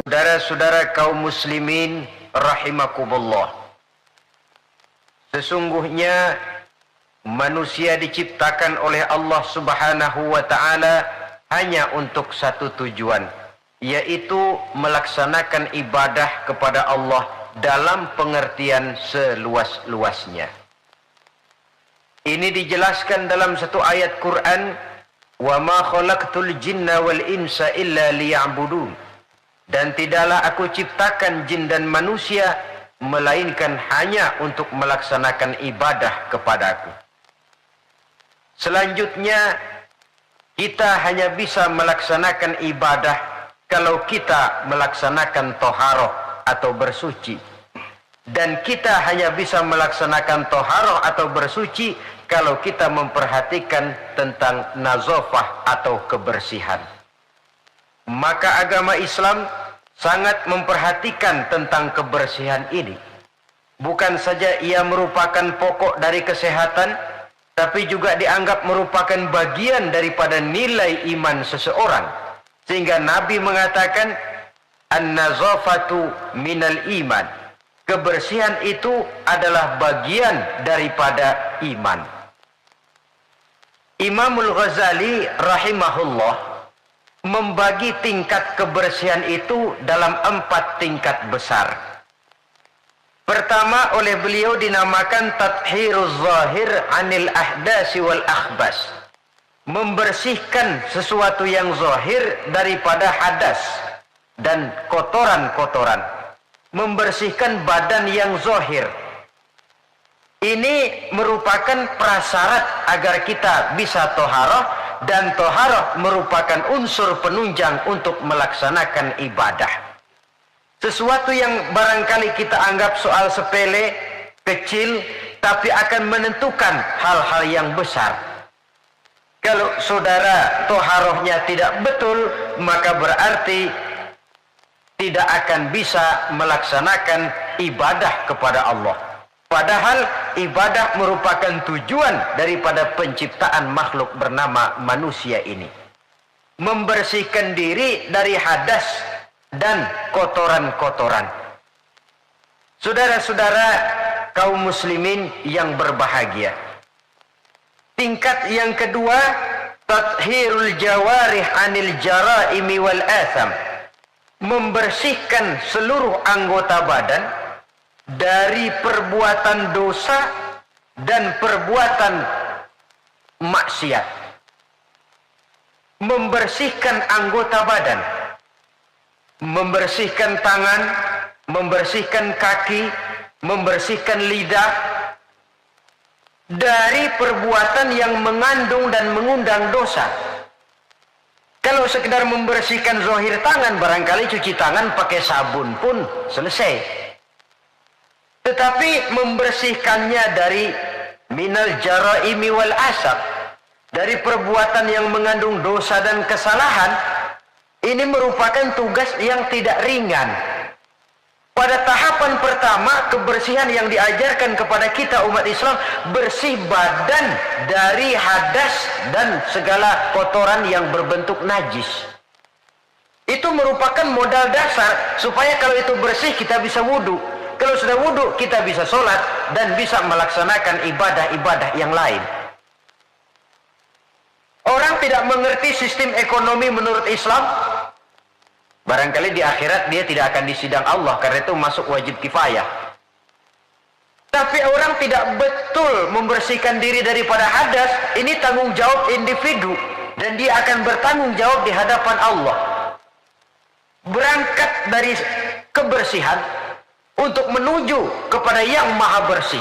Saudara-saudara kaum muslimin rahimakumullah. Sesungguhnya manusia diciptakan oleh Allah Subhanahu wa taala hanya untuk satu tujuan, yaitu melaksanakan ibadah kepada Allah dalam pengertian seluas-luasnya. Ini dijelaskan dalam satu ayat Quran, "Wa ma khalaqtul jinna wal insa illa liya'budun." Dan tidaklah aku ciptakan jin dan manusia melainkan hanya untuk melaksanakan ibadah kepadaku. Selanjutnya, kita hanya bisa melaksanakan ibadah kalau kita melaksanakan toharoh atau bersuci. Dan kita hanya bisa melaksanakan toharoh atau bersuci kalau kita memperhatikan tentang nazafah atau kebersihan. Maka agama Islam sangat memperhatikan tentang kebersihan ini. Bukan saja ia merupakan pokok dari kesehatan, tapi juga dianggap merupakan bagian daripada nilai iman seseorang. Sehingga Nabi mengatakan, "An-nazafatu minal iman." Kebersihan itu adalah bagian daripada iman. Imamul Ghazali rahimahullah membagi tingkat kebersihan itu dalam 4 tingkat besar. Pertama, oleh beliau dinamakan tathhiruz zahir anil ahdasi wal akhbas. Membersihkan sesuatu yang zahir daripada hadas dan kotoran-kotoran. Membersihkan badan yang zahir. Ini merupakan prasyarat agar kita bisa toharoh, dan toharoh merupakan unsur penunjang untuk melaksanakan ibadah. Sesuatu yang barangkali kita anggap soal sepele, kecil, tapi akan menentukan hal-hal yang besar. Kalau saudara toharohnya tidak betul, maka berarti tidak akan bisa melaksanakan ibadah kepada Allah. Padahal ibadah merupakan tujuan daripada penciptaan makhluk bernama manusia ini. Membersihkan diri dari hadas dan kotoran-kotoran. Saudara-saudara kaum muslimin yang berbahagia. Tingkat yang kedua, tathhirul jawarih anil jaraimi wal atham. Membersihkan seluruh anggota badan dari perbuatan dosa dan perbuatan maksiat. Membersihkan anggota badan, membersihkan tangan, membersihkan kaki, membersihkan lidah dari perbuatan yang mengandung dan mengundang dosa. Kalau sekedar membersihkan zahir tangan, barangkali cuci tangan pakai sabun pun selesai. Tetapi membersihkannya dari minal jaraimi wal asab, dari perbuatan yang mengandung dosa dan kesalahan, ini merupakan tugas yang tidak ringan. Pada tahapan pertama, kebersihan yang diajarkan kepada kita umat Islam, bersih badan dari hadas dan segala kotoran yang berbentuk najis. Itu merupakan modal dasar supaya kalau itu bersih kita bisa wudhu. Kalau sudah wudhu, kita bisa sholat dan bisa melaksanakan ibadah-ibadah yang lain. Orang tidak mengerti sistem ekonomi menurut Islam, barangkali di akhirat dia tidak akan disidang Allah, karena itu masuk wajib kifayah. Tapi orang tidak betul membersihkan diri daripada hadas, ini tanggung jawab individu, dan dia akan bertanggung jawab di hadapan Allah. Berangkat dari kebersihan untuk menuju kepada yang maha bersih,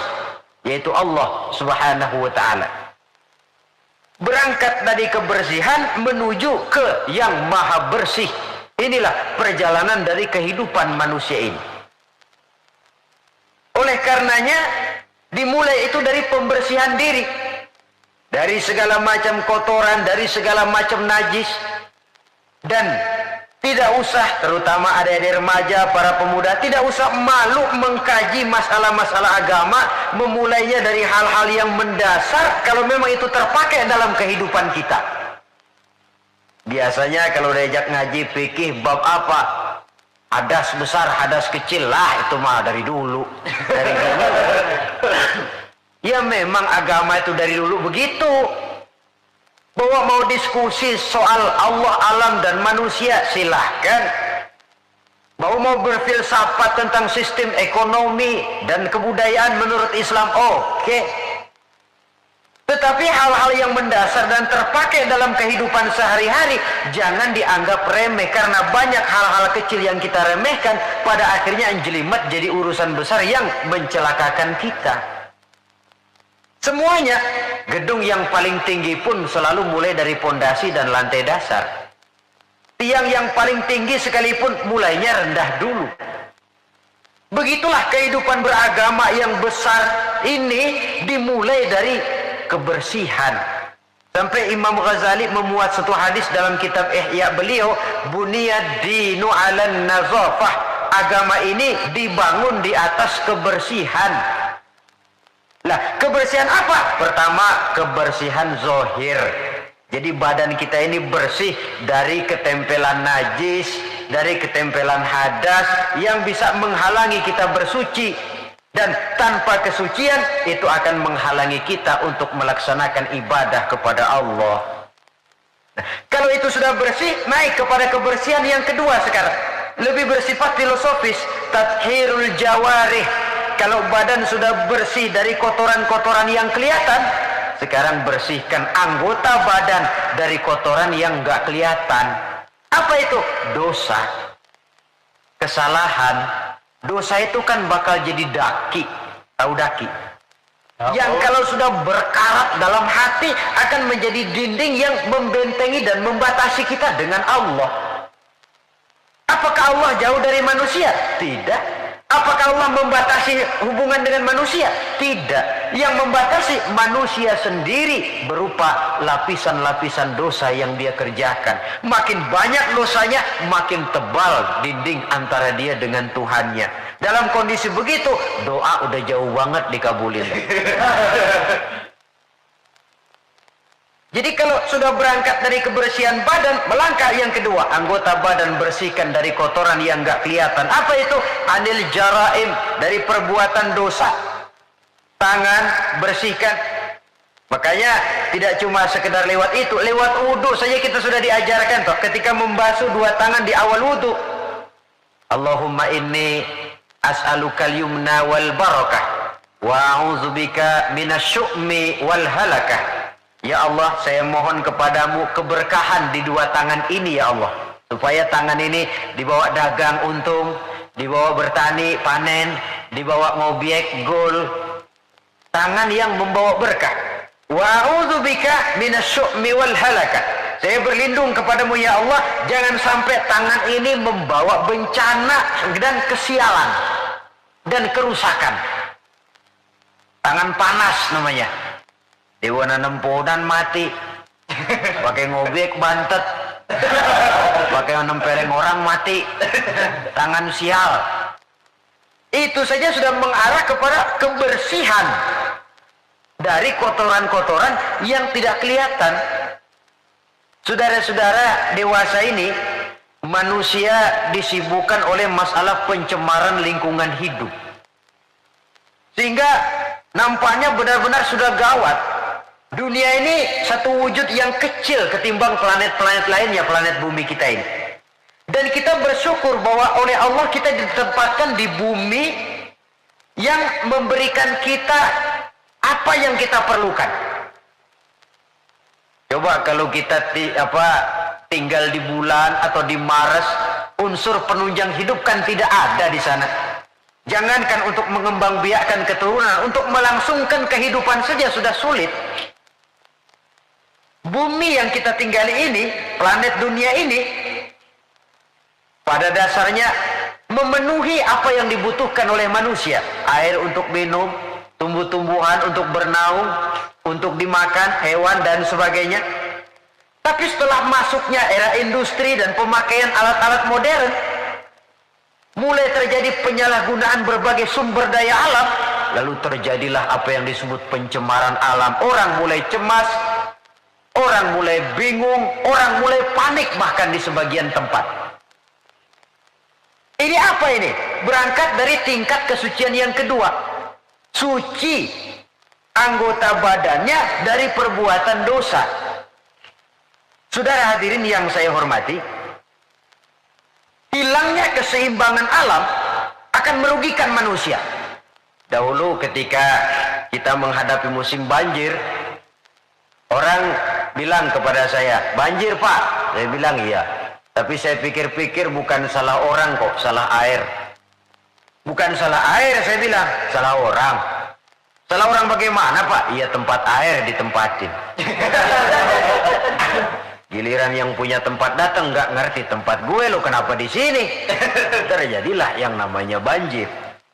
yaitu Allah Subhanahu wa ta'ala. Berangkat dari kebersihan menuju ke yang maha bersih. Inilah perjalanan dari kehidupan manusia ini. Oleh karenanya, dimulai itu dari pembersihan diri. Dari segala macam kotoran, dari segala macam najis. Dan tidak usah, terutama adik-adik remaja, para pemuda, tidak usah malu mengkaji masalah-masalah agama, memulainya dari hal-hal yang mendasar kalau memang itu terpakai dalam kehidupan kita. Biasanya kalau diajak ngaji fikih bab apa, Hadas besar, hadas kecil lah, itu mah dari dulu. Dari dulu. Ya memang agama itu dari dulu begitu. Bahwa mau diskusi soal Allah, alam, dan manusia, silahkan. Bahwa mau berfilsafat tentang sistem ekonomi dan kebudayaan menurut Islam, oke. Tetapi hal-hal yang mendasar dan terpakai dalam kehidupan sehari-hari jangan dianggap remeh, karena banyak hal-hal kecil yang kita remehkan pada akhirnya menjelimet jadi urusan besar yang mencelakakan kita. Semuanya, gedung yang paling tinggi pun selalu mulai dari pondasi dan lantai dasar. Tiang yang paling tinggi sekalipun mulainya rendah dulu. Begitulah kehidupan beragama yang besar ini dimulai dari kebersihan. Sampai Imam Ghazali memuat satu hadis dalam kitab Ihya beliau, buniyad dinu 'alan nazafah. Agama ini dibangun di atas kebersihan. Lah, kebersihan apa? Pertama, kebersihan zohir. Jadi badan kita ini bersih dari ketempelan najis, dari ketempelan hadas yang bisa menghalangi kita bersuci. Dan tanpa kesucian itu akan menghalangi kita untuk melaksanakan ibadah kepada Allah. Nah, kalau itu sudah bersih, naik kepada kebersihan yang kedua sekarang. Lebih bersifat filosofis, tathhirul jawarih. Kalau badan sudah bersih dari kotoran-kotoran yang kelihatan, sekarang bersihkan anggota badan dari kotoran yang nggak kelihatan. Apa itu? Dosa, kesalahan. Dosa itu kan bakal jadi daki. Tahu daki? Yang kalau sudah berkarat dalam hati akan menjadi dinding yang membentengi dan membatasi kita dengan Allah. Apakah Allah jauh dari manusia? Tidak. Apakah Allah membatasi hubungan dengan manusia? Tidak. Yang membatasi manusia sendiri berupa lapisan-lapisan dosa yang dia kerjakan. Makin banyak dosanya, makin tebal dinding antara dia dengan Tuhannya. Dalam kondisi begitu, doa udah jauh banget dikabulin. Jadi kalau sudah berangkat dari kebersihan badan, melangkah yang kedua, anggota badan bersihkan dari kotoran yang nggak kelihatan. Apa itu? Anil jaraim, dari perbuatan dosa. Tangan bersihkan. Makanya tidak cuma sekedar lewat itu, lewat wudhu saja kita sudah diajarkan toh. Ketika membasuh dua tangan di awal wudhu, Allahumma inni as'alukal yumna wal barakah wa a'udzubika minasyu'mi wal halakah. Ya Allah, saya mohon kepadamu keberkahan di dua tangan ini ya Allah. Supaya tangan ini dibawa dagang untung, dibawa bertani panen, dibawa ngobyek gol. Tangan yang membawa berkah. Wa a'udzubika minasyu'mi wal halakah. Saya berlindung kepadamu ya Allah, jangan sampai tangan ini membawa bencana dan kesialan dan kerusakan. Tangan panas namanya. Dewa nanam podan mati, pakai ngobek bantet, pakai nempeleng orang mati, tangan sial. Itu saja sudah mengarah kepada kebersihan dari kotoran-kotoran yang tidak kelihatan. Saudara-saudara dewasa ini, manusia disibukkan oleh masalah pencemaran lingkungan hidup, sehingga nampaknya benar-benar sudah gawat. Dunia ini satu wujud yang kecil ketimbang planet-planet lainnya, planet bumi kita ini. Dan kita bersyukur bahwa oleh Allah kita ditempatkan di bumi yang memberikan kita apa yang kita perlukan. Coba kalau kita tinggal di bulan atau di Mars, unsur penunjang hidup kan tidak ada di sana. Jangankan untuk mengembangbiakkan keturunan, untuk melangsungkan kehidupan saja sudah sulit. Bumi yang kita tinggali ini, planet dunia ini, pada dasarnya memenuhi apa yang dibutuhkan oleh manusia. Air untuk minum, tumbuh-tumbuhan untuk bernaung, untuk dimakan, hewan dan sebagainya. Tapi setelah masuknya era industri dan pemakaian alat-alat modern, mulai terjadi penyalahgunaan berbagai sumber daya alam, lalu terjadilah apa yang disebut pencemaran alam. Orang mulai cemas, orang mulai bingung, orang mulai panik bahkan di sebagian tempat. apa ini? Berangkat dari tingkat kesucian yang kedua. Suci anggota badannya dari perbuatan dosa. Saudara hadirin yang saya hormati, hilangnya keseimbangan alam akan merugikan manusia. Dahulu ketika kita menghadapi musim banjir, orang bilang kepada saya, "Banjir Pak." Saya bilang iya. Tapi saya pikir-pikir bukan salah orang kok, salah air. Bukan salah air, saya bilang, salah orang. Salah orang bagaimana Pak? Iya, tempat air ditempatin. Giliran yang punya tempat datang nggak ngerti tempat gue lo kenapa di sini. Terjadilah yang namanya banjir.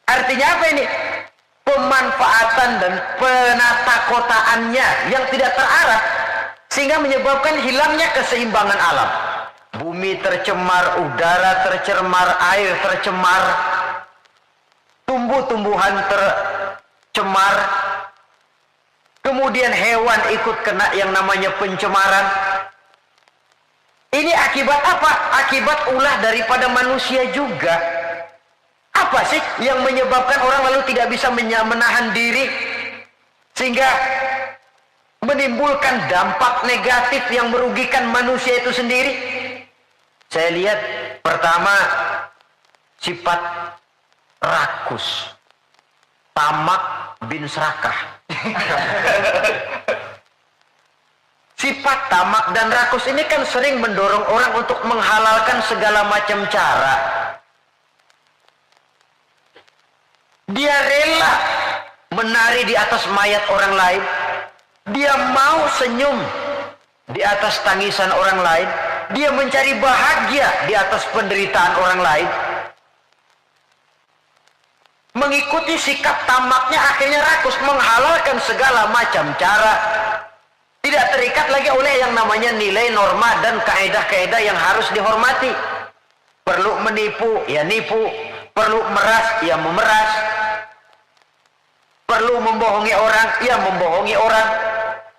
Artinya apa ini? Pemanfaatan dan penata kotaannya yang tidak terarah sehingga menyebabkan hilangnya keseimbangan alam. Bumi tercemar, udara tercemar, air tercemar, tumbuh-tumbuhan tercemar, kemudian hewan ikut kena yang namanya pencemaran. Ini akibat apa? Akibat ulah daripada manusia juga. Apa sih yang menyebabkan orang lalu tidak bisa menahan diri sehingga menimbulkan dampak negatif yang merugikan manusia itu sendiri? Saya lihat pertama sifat rakus, tamak bin serakah. Sifat tamak dan rakus ini kan sering mendorong orang untuk menghalalkan segala macam cara. Dia rela menari di atas mayat orang lain. Dia mau senyum di atas tangisan orang lain. Dia mencari bahagia di atas penderitaan orang lain. Mengikuti sikap tamaknya akhirnya rakus, menghalalkan segala macam cara. Tidak terikat lagi oleh yang namanya nilai, norma, dan kaedah-kaedah yang harus dihormati. Perlu menipu, ya nipu. Perlu meras, ya memeras. Perlu membohongi orang, ya membohongi orang.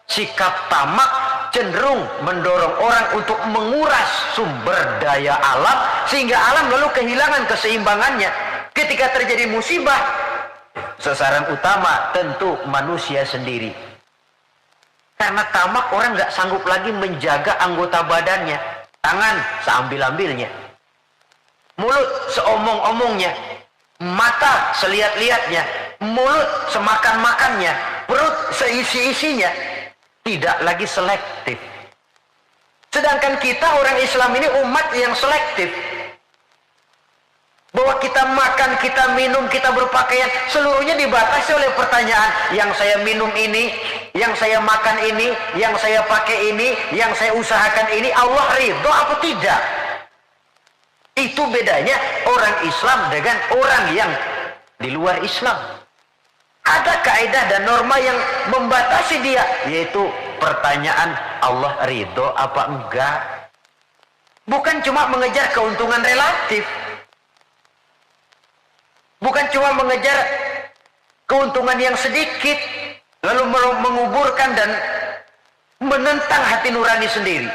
Sikap tamak cenderung mendorong orang untuk menguras sumber daya alam sehingga alam lalu kehilangan keseimbangannya. Ketika terjadi musibah, sasaran utama tentu manusia sendiri. Karena tamak orang nggak sanggup lagi menjaga anggota badannya. Tangan seambil-ambilnya, mulut seomong-omongnya, mata selihat-lihatnya, mulut semakan-makannya, perut seisi-isinya. Tidak lagi selektif. Sedangkan kita orang Islam ini umat yang selektif. Bahwa kita makan, kita minum, kita berpakaian, seluruhnya dibatasi oleh pertanyaan. Yang saya minum ini, yang saya makan ini, yang saya pakai ini, yang saya usahakan ini, Allah ridho apa tidak? Itu bedanya orang Islam dengan orang yang di luar Islam. Ada kaidah dan norma yang membatasi dia, yaitu pertanyaan Allah ridho apa enggak. Bukan cuma mengejar keuntungan relatif, bukan cuma mengejar keuntungan yang sedikit lalu menguburkan dan menentang hati nurani sendiri.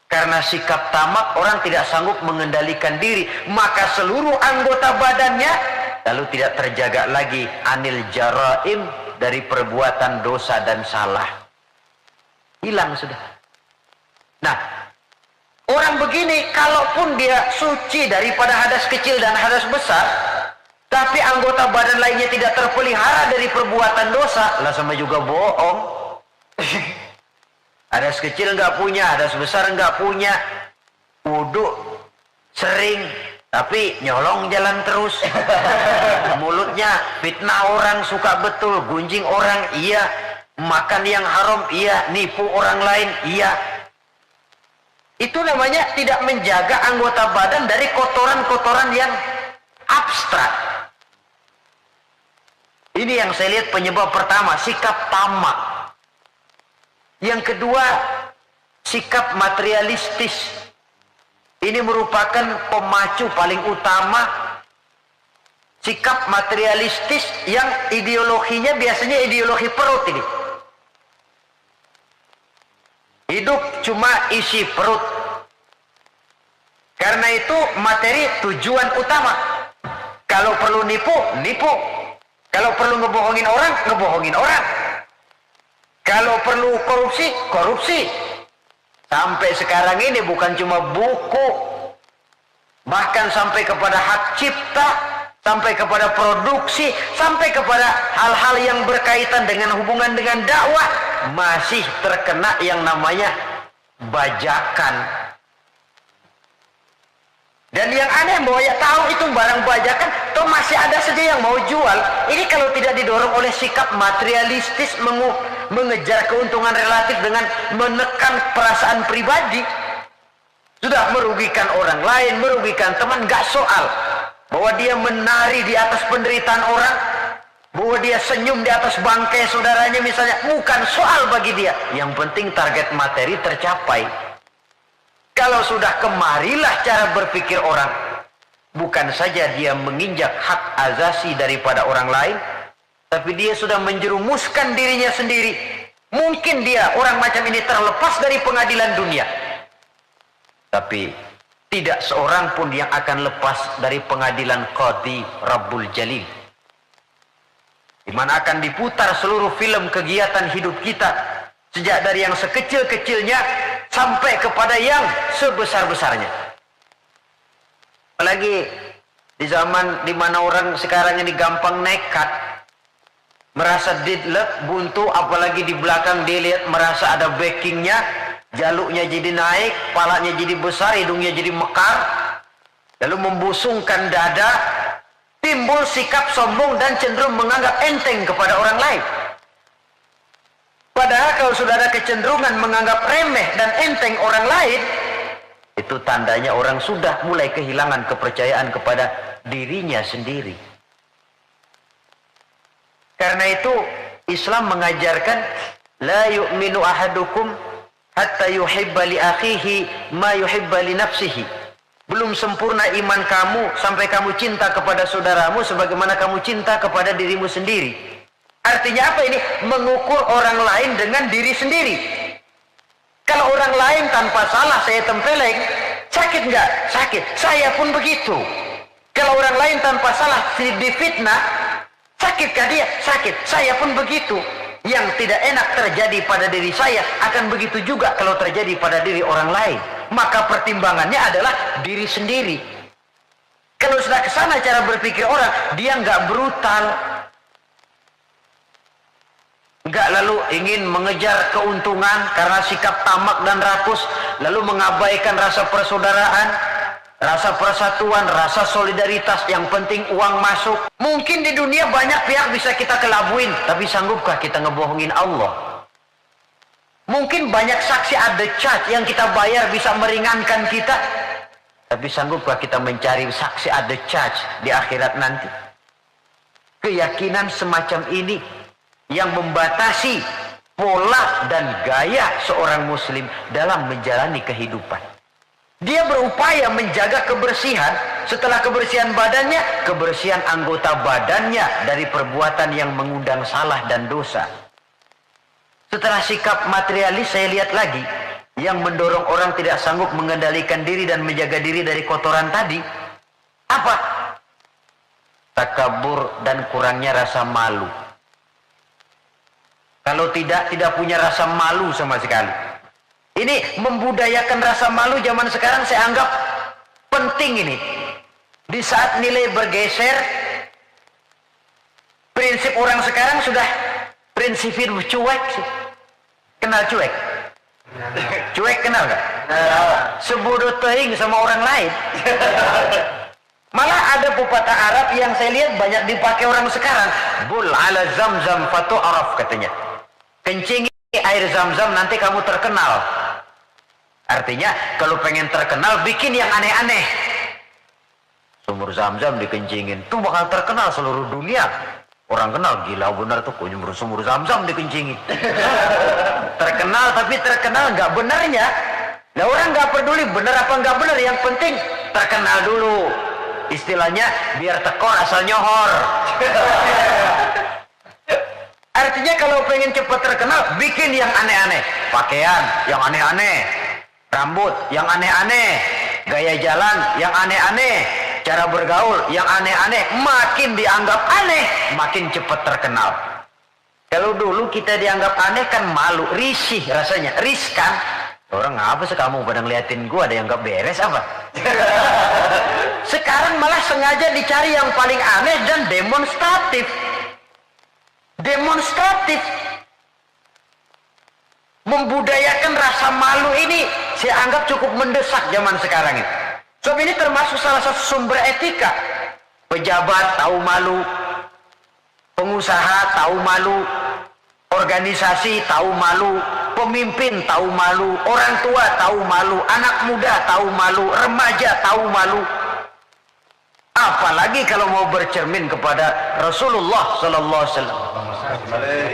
Karena sikap tamak orang tidak sanggup mengendalikan diri, maka seluruh anggota badannya lalu tidak terjaga lagi anil jaraim, dari perbuatan dosa dan salah. Hilang sudah. Nah, orang begini kalaupun dia suci daripada hadas kecil dan hadas besar, tapi anggota badan lainnya tidak terpelihara dari perbuatan dosa, lah sama juga bohong. Hadas kecil nggak punya, hadas besar nggak punya, wudu sering tapi nyolong jalan terus. Mulutnya fitnah orang, suka betul, gunjing orang, iya. Makan yang haram, iya. Nipu orang lain, iya. Itu namanya tidak menjaga anggota badan dari kotoran-kotoran yang abstrak. Ini yang saya lihat penyebab pertama, sikap tamak. Yang kedua, sikap materialistis. Ini merupakan pemacu paling utama sikap materialistis yang ideologinya biasanya ideologi perut ini. Hidup cuma isi perut. Karena itu materi tujuan utama. Kalau perlu nipu, nipu. Kalau perlu ngebohongin orang. Kalau perlu korupsi, korupsi. Sampai sekarang ini bukan cuma buku, bahkan sampai kepada hak cipta, sampai kepada produksi, sampai kepada hal-hal yang berkaitan dengan hubungan dengan dakwah, masih terkena yang namanya bajakan. Dan yang aneh bahwa ya tahu itu barang bajakan, toh masih ada saja yang mau jual. Ini kalau tidak didorong oleh sikap materialistis, mengejar keuntungan relatif dengan menekan perasaan pribadi, sudah merugikan orang lain, merugikan teman, gak soal. Bahwa dia menari di atas penderitaan orang, bahwa dia senyum di atas bangkai saudaranya misalnya, bukan soal bagi dia. Yang penting target materi tercapai. Kalau sudah kemarilah cara berpikir orang, bukan saja dia menginjak hak azasi daripada orang lain, tapi dia sudah menjerumuskan dirinya sendiri. Mungkin dia orang macam ini terlepas dari pengadilan dunia, tapi tidak seorang pun yang akan lepas dari pengadilan Qadhi Rabbul Jalil, di mana akan diputar seluruh film kegiatan hidup kita, sejak dari yang sekecil-kecilnya sampai kepada yang sebesar-besarnya. Apalagi di zaman di mana orang sekarang ini gampang nekat, merasa didlek, buntu, apalagi di belakang dilihat merasa ada backingnya, jaluknya jadi naik, kepalanya jadi besar, hidungnya jadi mekar, lalu membusungkan dada, timbul sikap sombong dan cenderung menganggap enteng kepada orang lain. Padahal kalau sudah ada kecenderungan menganggap remeh dan enteng orang lain, itu tandanya orang sudah mulai kehilangan kepercayaan kepada dirinya sendiri. Karena itu Islam mengajarkan la yu'minu ahadukum hatta yuhibba li akhihi ma yuhibba li nafsihi. Belum sempurna iman kamu sampai kamu cinta kepada saudaramu sebagaimana kamu cinta kepada dirimu sendiri. Artinya apa ini? Mengukur orang lain dengan diri sendiri. Kalau orang lain tanpa salah saya tempeleng, sakit nggak? Sakit. Saya pun begitu. Kalau orang lain tanpa salah difitnah, sakitkah dia? Sakit. Saya pun begitu. Yang tidak enak terjadi pada diri saya akan begitu juga kalau terjadi pada diri orang lain. Maka pertimbangannya adalah diri sendiri. Kalau sudah ke sana cara berpikir orang, dia nggak brutal, nggak lalu ingin mengejar keuntungan karena sikap tamak dan rakus, lalu mengabaikan rasa persaudaraan, rasa persatuan, rasa solidaritas. Yang penting uang masuk. Mungkin di dunia banyak pihak bisa kita kelabuin, tapi sanggupkah kita ngebohongin Allah? Mungkin banyak saksi ada charge yang kita bayar bisa meringankan kita, tapi sanggupkah kita mencari saksi ada charge di akhirat nanti? Keyakinan semacam ini yang membatasi pola dan gaya seorang muslim dalam menjalani kehidupan. Dia berupaya menjaga kebersihan, setelah kebersihan badannya, kebersihan anggota badannya dari perbuatan yang mengundang salah dan dosa. Setelah sikap materialis, saya lihat lagi yang mendorong orang tidak sanggup mengendalikan diri dan menjaga diri dari kotoran tadi. Apa? Takabur dan kurangnya rasa malu. Kalau tidak punya rasa malu sama sekali. Ini membudayakan rasa malu zaman sekarang saya anggap penting ini. Di saat nilai bergeser, prinsip orang sekarang sudah prinsipin cuek sih. Kenal cuek? Cuek kenal gak? Sebodoh teing sama orang lain. Malah ada pepatah Arab yang saya lihat banyak dipakai orang sekarang. Bul ala zamzam fatu'araf katanya. Kencingi air zam-zam nanti kamu terkenal. Artinya kalau pengen terkenal bikin yang aneh-aneh. Sumur zam-zam dikencingin, tuh bakal terkenal seluruh dunia. Orang kenal, gila benar tuh nyumur sumur zam-zam dikencingin. Terkenal tapi terkenal nggak benarnya. Nah orang nggak peduli benar apa nggak benar, yang penting terkenal dulu. Istilahnya biar tekor asal nyohor. Artinya kalau pengen cepat terkenal, bikin yang aneh-aneh. Pakaian yang aneh-aneh, rambut yang aneh-aneh, gaya jalan yang aneh-aneh, cara bergaul yang aneh-aneh, makin dianggap aneh, makin cepat terkenal. Kalau dulu kita dianggap aneh kan malu, risih rasanya, riskan. Orang ngapa sih kamu pada ngeliatin gua, ada yang gak beres apa? Sekarang malah sengaja dicari yang paling aneh dan demonstratif. Demonstratif. Membudayakan rasa malu ini saya anggap cukup mendesak zaman sekarang ini. Sebab ini termasuk salah satu sumber etika. Pejabat tahu malu, pengusaha tahu malu, organisasi tahu malu, pemimpin tahu malu, orang tua tahu malu, anak muda tahu malu, remaja tahu malu. Apalagi kalau mau bercermin kepada Rasulullah sallallahu alaihi wasallam.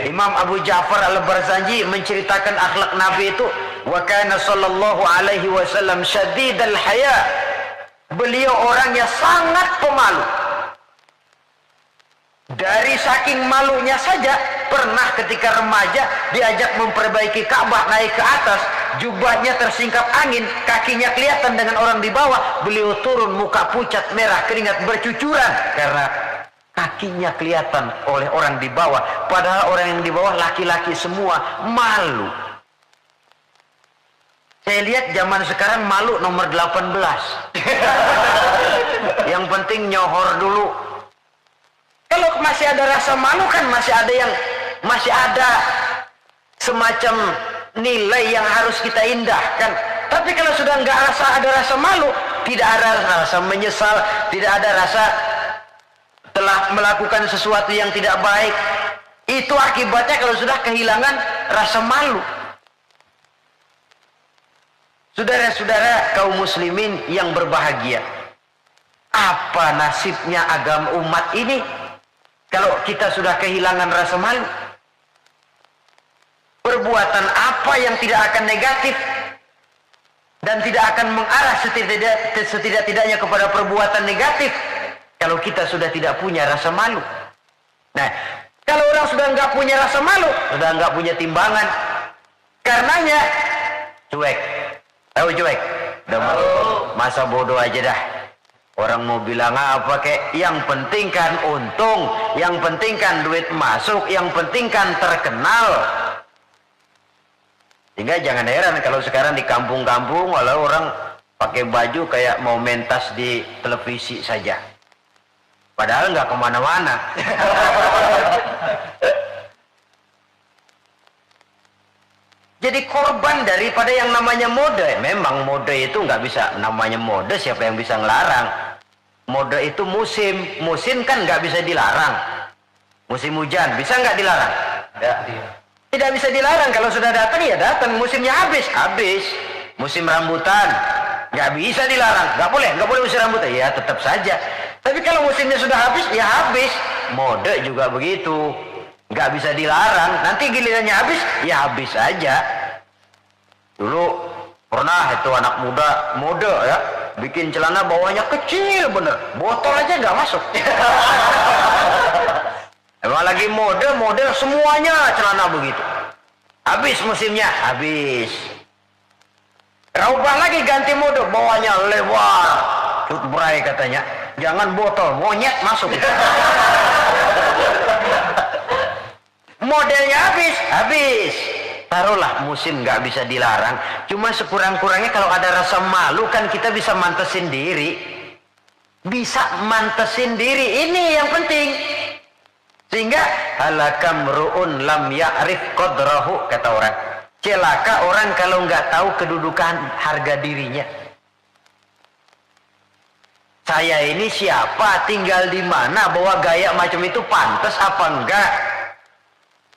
Imam Abu Ja'far Al-Barzanji menceritakan akhlak Nabi itu, wa kana sallallahu alaihi wasallam syadidal haya. Beliau orangnya sangat pemalu. Dari saking malunya saja, pernah ketika remaja diajak memperbaiki Ka'bah naik ke atas, jubahnya tersingkap angin, kakinya kelihatan dengan orang di bawah, beliau turun muka pucat merah, keringat bercucuran karena kakinya kelihatan oleh orang di bawah, padahal orang yang di bawah laki-laki semua, malu. Saya lihat zaman sekarang malu nomor 18. Yang penting nyohor dulu. Kalau masih ada rasa malu kan masih ada semacam nilai yang harus kita indahkan. Tapi kalau sudah nggak ada rasa malu, tidak ada rasa menyesal, tidak ada rasa telah melakukan sesuatu yang tidak baik. Itu akibatnya kalau sudah kehilangan rasa malu. Saudara-saudara kaum muslimin yang berbahagia, apa nasibnya agama umat ini kalau kita sudah kehilangan rasa malu? Perbuatan apa yang tidak akan negatif dan tidak akan mengarah setidak-tidaknya kepada perbuatan negatif kalau kita sudah tidak punya rasa malu? Nah, kalau orang sudah nggak punya rasa malu, sudah nggak punya timbangan, karenanya cuek. Tahu cuek? Udah masa bodoh aja dah. Orang mau bilang apa kek, yang penting kan untung, yang penting kan duit masuk, yang penting kan terkenal. Sehingga jangan heran kalau sekarang di kampung-kampung walau orang pakai baju kayak mau mentas di televisi saja. Padahal nggak kemana-mana. Jadi korban daripada yang namanya mode. Memang mode itu nggak bisa namanya mode, siapa yang bisa ngelarang? Mode itu musim, musim kan nggak bisa dilarang. Musim hujan bisa nggak dilarang? Ya. Tidak bisa dilarang, kalau sudah datang ya datang. Musimnya habis. Musim rambutan nggak bisa dilarang, nggak boleh musim rambutan, ya tetap saja. Tapi kalau musimnya sudah habis ya habis. Mode juga begitu, nggak bisa dilarang. Nanti gilirannya habis ya habis aja. Dulu pernah itu anak muda mode ya, bikin celana bawahnya kecil bener, botol aja nggak masuk. Emang lagi mode semuanya celana begitu. Habis musimnya, habis. Raubah lagi ganti mode, bawahnya lebar, cutbray katanya. Jangan botol, monyet masuk. Modelnya habis. Taruhlah musim nggak bisa dilarang. Cuma sekurang-kurangnya kalau ada rasa malu kan kita bisa mantesin diri. Ini yang penting. Sehingga halakam ru'un lam ya'rif qadrahu, kata orang. Celaka orang kalau nggak tahu kedudukan harga dirinya. Saya ini siapa, tinggal di mana, bawa gaya macam itu pantas apa enggak?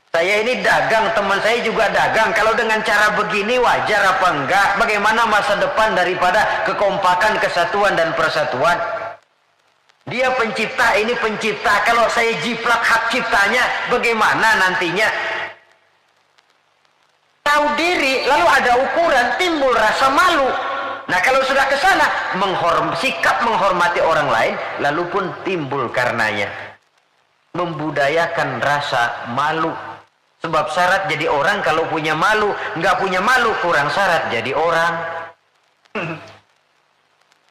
Saya ini dagang, teman saya juga dagang. Kalau dengan cara begini wajar apa enggak? Bagaimana masa depan daripada kekompakan, kesatuan dan persatuan? Dia pencipta, ini pencipta. Kalau saya jiplak hak ciptanya, bagaimana nantinya? Tahu diri, lalu ada ukuran, timbul rasa malu. Nah kalau sudah ke sana, sikap menghormati orang lain, lalu pun timbul karenanya. Membudayakan rasa malu. Sebab syarat jadi orang kalau punya malu, nggak punya malu kurang syarat jadi orang.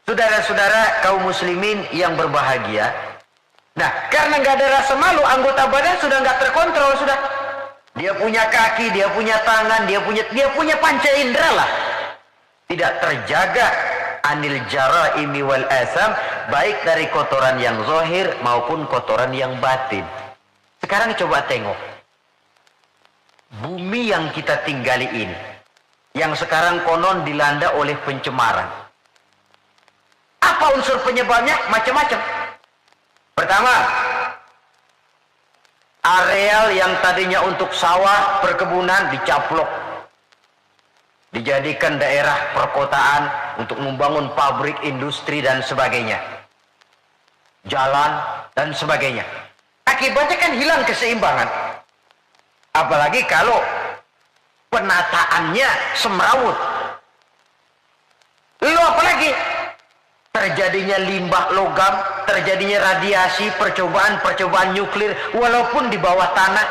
Saudara-saudara kaum muslimin yang berbahagia, nah karena nggak ada rasa malu, anggota badan sudah nggak terkontrol, sudah. Dia punya kaki, dia punya tangan, dia punya panca indera lah. Tidak terjaga anil jaraimi wal asam, baik dari kotoran yang zahir maupun kotoran yang batin. Sekarang coba tengok bumi yang kita tinggali ini, yang sekarang konon dilanda oleh pencemaran. Apa unsur penyebabnya? Macam-macam. Pertama, areal yang tadinya untuk sawah, perkebunan dicaplok, dijadikan daerah perkotaan untuk membangun pabrik, industri dan sebagainya, jalan dan sebagainya. Akibatnya kan hilang keseimbangan. Apalagi kalau penataannya semrawut. Lalu apalagi? Terjadinya limbah logam, terjadinya radiasi, percobaan nuklir walaupun di bawah tanah.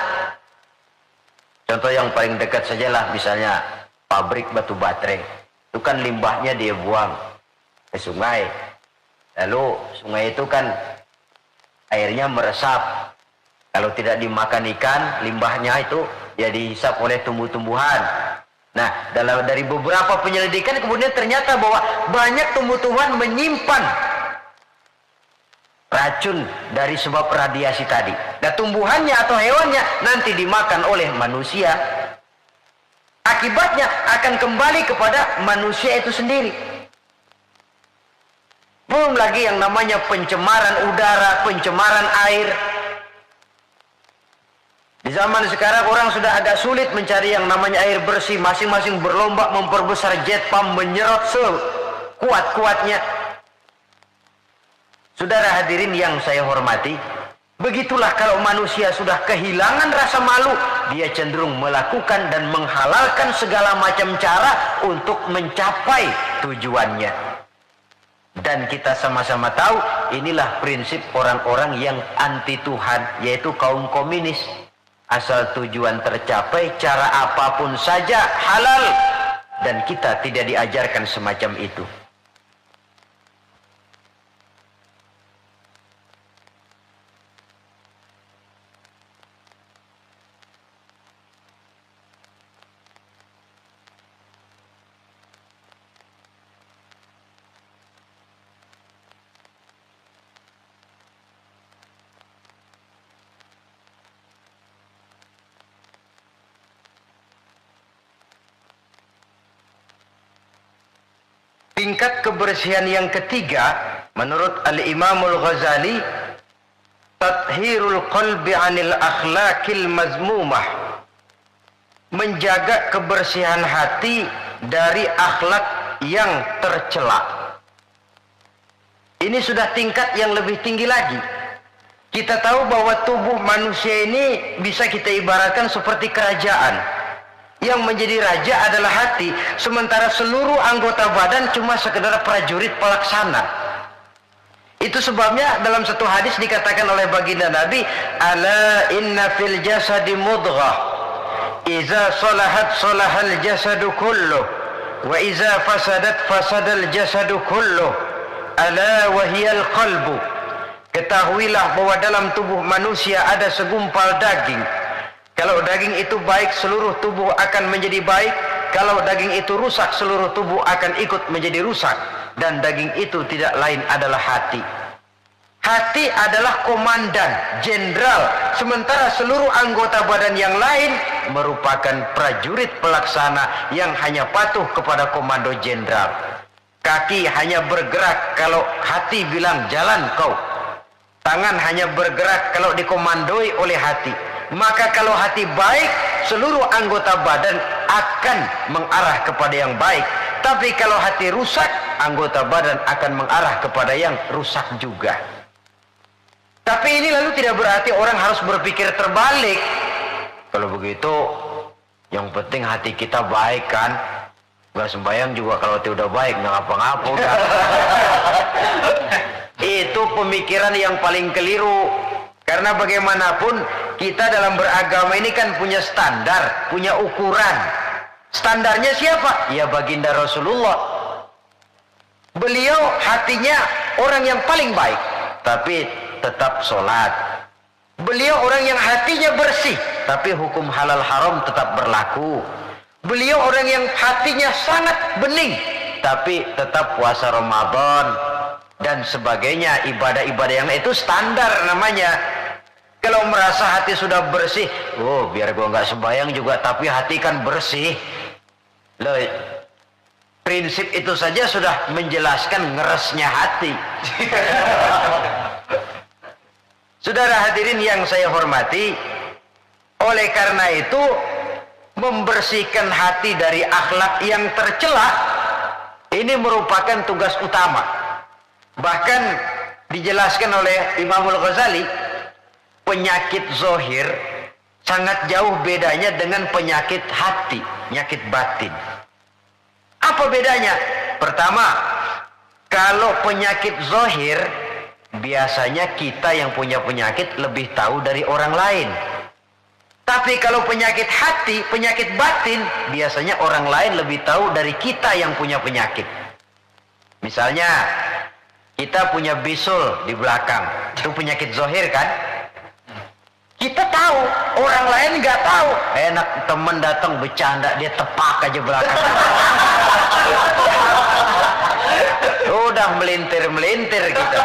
Contoh yang paling dekat sajalah, misalnya pabrik batu baterai. Itu kan limbahnya dia buang ke sungai. Lalu sungai itu kan airnya meresap. Kalau tidak dimakan ikan, limbahnya itu ya dihisap oleh tumbuh-tumbuhan. Nah, dari beberapa penyelidikan kemudian ternyata bahwa banyak tumbuh-tumbuhan menyimpan racun dari sebab radiasi tadi. Dan tumbuhannya atau hewannya nanti dimakan oleh manusia. Akibatnya akan kembali kepada manusia itu sendiri. Belum lagi yang namanya pencemaran udara, pencemaran air. Di zaman sekarang orang sudah agak sulit mencari yang namanya air bersih. Masing-masing berlomba memperbesar jet pump, menyerot sekuat-kuatnya. Saudara hadirin yang saya hormati, begitulah kalau manusia sudah kehilangan rasa malu, dia cenderung melakukan dan menghalalkan segala macam cara untuk mencapai tujuannya. Dan kita sama-sama tahu, inilah prinsip orang-orang yang anti Tuhan, yaitu kaum komunis. Asal tujuan tercapai, cara apapun saja halal. Dan kita tidak diajarkan semacam itu. Tingkat kebersihan yang ketiga, menurut Al-Imamul Ghazali, tathhirul qalbi 'anil akhlaqil mazmumah. Menjaga kebersihan hati dari akhlak yang tercela. Ini sudah tingkat yang lebih tinggi lagi. Kita tahu bahwa tubuh manusia ini bisa kita ibaratkan seperti kerajaan. Yang menjadi raja adalah hati, sementara seluruh anggota badan cuma sekedar prajurit pelaksana. Itu sebabnya dalam satu hadis dikatakan oleh baginda Nabi, ala inna fil jasadi mudghah, iza salahat salahal jasadu kulluh, wa iza fasadat fasadal jasadu kulluh, ala wahiyal qalbu. Ketahuilah bahwa dalam tubuh manusia ada segumpal daging. Kalau daging itu baik, seluruh tubuh akan menjadi baik. Kalau daging itu rusak, seluruh tubuh akan ikut menjadi rusak. Dan daging itu tidak lain adalah hati. Hati adalah komandan, jenderal. Sementara seluruh anggota badan yang lain merupakan prajurit pelaksana yang hanya patuh kepada komando jenderal. Kaki hanya bergerak kalau hati bilang jalan kau. Tangan hanya bergerak kalau dikomandoi oleh hati. Maka kalau hati baik, seluruh anggota badan akan mengarah kepada yang baik. Tapi kalau hati rusak, anggota badan akan mengarah kepada yang rusak juga. Tapi ini lalu tidak berarti orang harus berpikir terbalik. Kalau begitu, yang penting hati kita baik kan. Gak sembahyang juga kalau hati udah baik, nggak ngapa-ngapa udah. Itu pemikiran yang paling keliru. Karena bagaimanapun kita dalam beragama ini kan punya standar, punya ukuran. Standarnya siapa? Ya baginda Rasulullah. Beliau hatinya orang yang paling baik, tapi tetap sholat. Beliau orang yang hatinya bersih, tapi hukum halal haram tetap berlaku. Beliau orang yang hatinya sangat bening, tapi tetap puasa Ramadan dan sebagainya, ibadah-ibadah yang itu standar namanya. Kalau merasa hati sudah bersih, oh biar gua nggak sembahyang juga tapi hati kan bersih. Loh, prinsip itu saja sudah menjelaskan ngeresnya hati. Saudara hadirin yang saya hormati, oleh karena itu membersihkan hati dari akhlak yang tercela ini merupakan tugas utama. Bahkan dijelaskan oleh Imam Al-Ghazali, penyakit zohir sangat jauh bedanya dengan penyakit hati, penyakit batin. Apa bedanya? Pertama, kalau penyakit zohir, biasanya kita yang punya penyakit lebih tahu dari orang lain. Tapi kalau penyakit hati, penyakit batin, biasanya orang lain lebih tahu dari kita yang punya penyakit. Misalnya, kita punya bisul di belakang, itu penyakit zohir kan? Kita tahu, orang lain nggak tahu. Enak temen datang bercanda, dia tepak aja belakang. Udah melintir-melintir kita.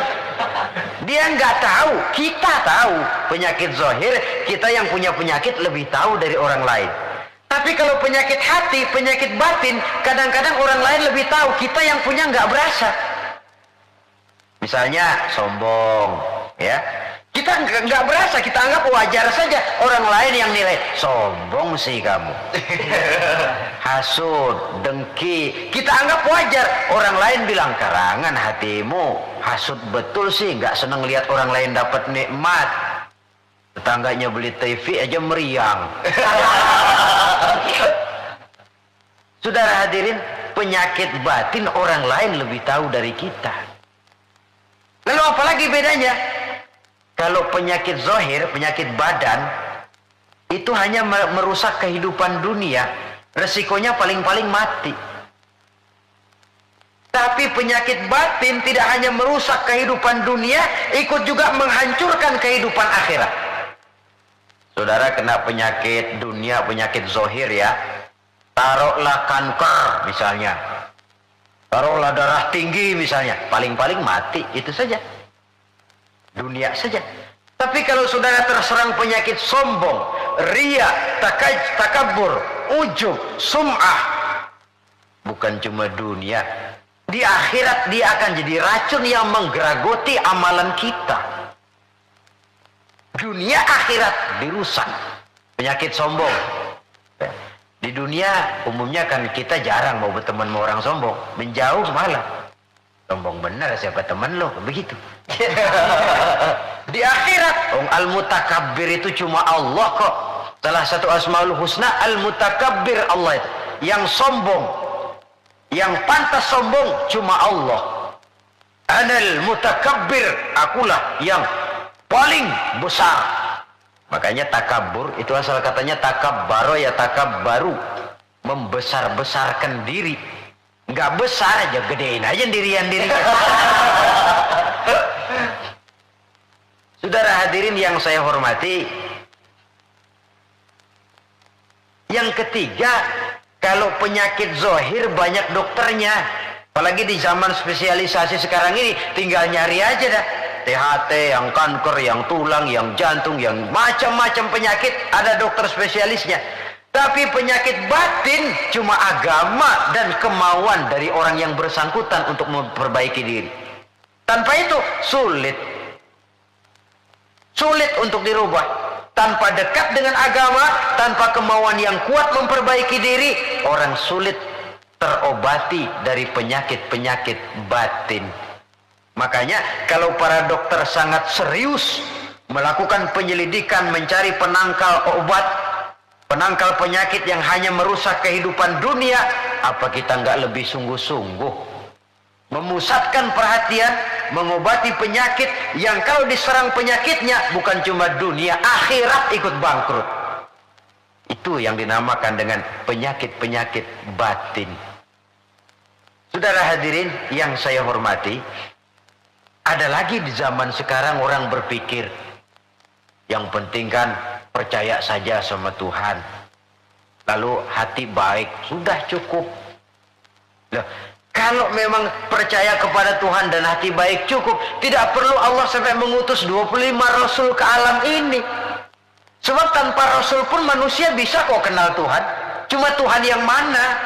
Dia nggak tahu, kita tahu. Penyakit zohir, kita yang punya penyakit lebih tahu dari orang lain. Tapi kalau penyakit hati, penyakit batin, kadang-kadang orang lain lebih tahu, kita yang punya nggak berasa. Misalnya sombong, ya. Kita nggak berasa, kita anggap wajar saja. Orang lain yang nilai, sombong sih kamu. Hasud, dengki, kita anggap wajar. Orang lain bilang, karangan hatimu, hasud betul sih, nggak seneng lihat orang lain dapat nikmat. Tetangganya beli TV aja meriang. Saudara hadirin, penyakit batin orang lain lebih tahu dari kita. Lalu apalagi bedanya? Kalau penyakit zohir, penyakit badan, itu hanya merusak kehidupan dunia, resikonya paling-paling mati. Tapi penyakit batin tidak hanya merusak kehidupan dunia, ikut juga menghancurkan kehidupan akhirat. Saudara kena penyakit dunia, penyakit zohir ya, taruhlah kanker misalnya, taruhlah darah tinggi misalnya, paling-paling mati, itu saja. Dunia saja. Tapi kalau saudara terserang penyakit sombong, ria, takabur, ujub, sum'ah, bukan cuma dunia, di akhirat dia akan jadi racun yang menggeragoti amalan kita. Dunia akhirat dirusak. Penyakit sombong. Di dunia umumnya kan kita jarang mau berteman sama orang sombong, menjauh malah. Sombong benar siapa teman lo, begitu. Di akhirat, al-mutakabbir itu cuma Allah kok. Salah satu asmaul husna al-mutakabbir, Allah itu. Yang sombong, yang pantas sombong cuma Allah. Anal mutakabbir, akulah yang paling besar. Makanya takabur itu asal katanya takabbaro ya takabbaru, membesar-besarkan diri. Nggak besar aja, gedein aja dirian-dirinya. Saudara hadirin yang saya hormati, yang ketiga, kalau penyakit zohir banyak dokternya. Apalagi di zaman spesialisasi sekarang ini, tinggal nyari aja dah. THT, yang kanker, yang tulang, yang jantung, yang macam-macam penyakit, ada dokter spesialisnya. Tapi penyakit batin cuma agama dan kemauan dari orang yang bersangkutan untuk memperbaiki diri. Tanpa itu sulit untuk dirubah. Tanpa dekat dengan agama, tanpa kemauan yang kuat memperbaiki diri, orang sulit terobati dari penyakit-penyakit batin. Makanya kalau para dokter sangat serius melakukan penyelidikan, mencari penangkal obat, penangkal penyakit yang hanya merusak kehidupan dunia, apa kita nggak lebih sungguh-sungguh memusatkan perhatian, mengobati penyakit yang kalau diserang penyakitnya bukan cuma dunia, akhirat ikut bangkrut. Itu yang dinamakan dengan penyakit-penyakit batin. Saudara hadirin yang saya hormati, ada lagi di zaman sekarang orang berpikir, yang penting kan percaya saja sama Tuhan, lalu hati baik, sudah cukup. Loh, kalau memang percaya kepada Tuhan dan hati baik cukup, tidak perlu Allah sampai mengutus 25 Rasul ke alam ini. Sebab tanpa Rasul pun manusia bisa kok kenal Tuhan. Cuma Tuhan yang mana?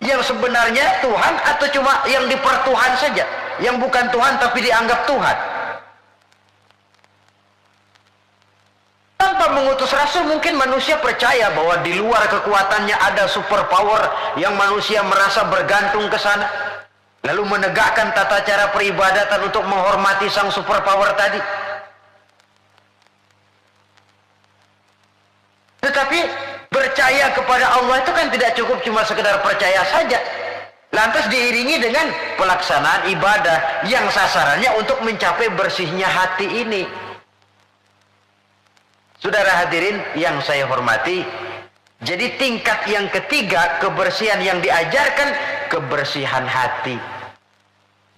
Yang sebenarnya Tuhan atau cuma yang dipertuhan saja? Yang bukan Tuhan tapi dianggap Tuhan? Tanpa mengutus Rasul mungkin manusia percaya bahwa di luar kekuatannya ada super power yang manusia merasa bergantung ke sana. Lalu menegakkan tata cara peribadatan untuk menghormati sang super power tadi. Tetapi percaya kepada Allah itu kan tidak cukup cuma sekedar percaya saja. Lantas diiringi dengan pelaksanaan ibadah yang sasarannya untuk mencapai bersihnya hati ini. Saudara hadirin yang saya hormati, jadi tingkat yang ketiga kebersihan yang diajarkan, kebersihan hati.